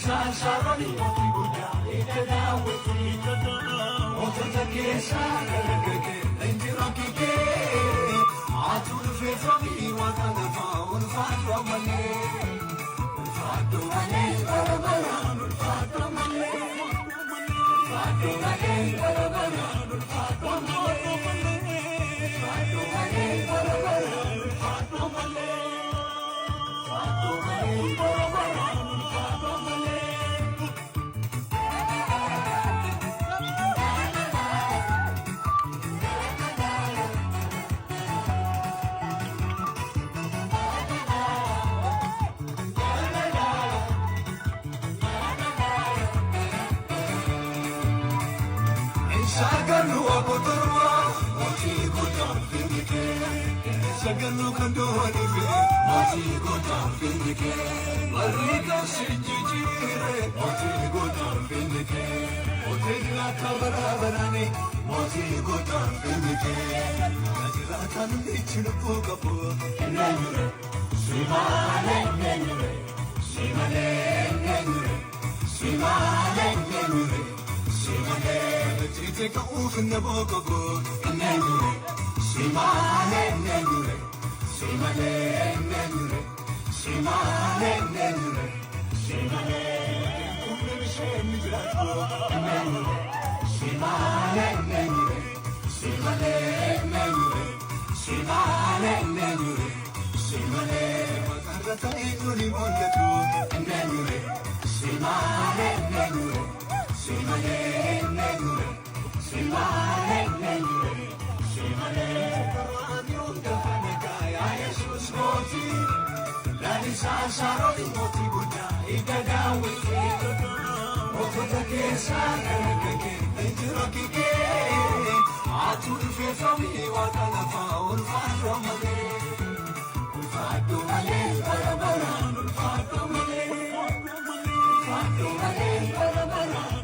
Sharoni moti buja ikada weti oto takesa keke lenjiro kike atu fe from iwa kana fa un fa mane barabara fa mane barabara fa mane Shaganu apotorwa, moti godam findike. Shaganu kandoni fe, moti godam findike. Marika shijijire, moti godam findike. Otela kabara barane, moti godam findike. Najira tanu ichnu pokapo, enayure. Simale enayure, simale enayure, simale enayure. Simale, tite ka ufne bokogo, enayure. Simale enayure, simale enayure, simale enayure, simale. Ufne bishe mijrato, enayure. Simale enayure, simale enayure, simale enayure, simale. Matarata inuri mollatu, enayure. Simale enayure. Simale, nenure, simale, nenure, simale. Aniunda fanekaya Jesus moti, lani sharoni moti buja ikada weti. Oto takesa keke lenjiro kike, atu fe from iwa kana fa un fa mane, barabara, barabara.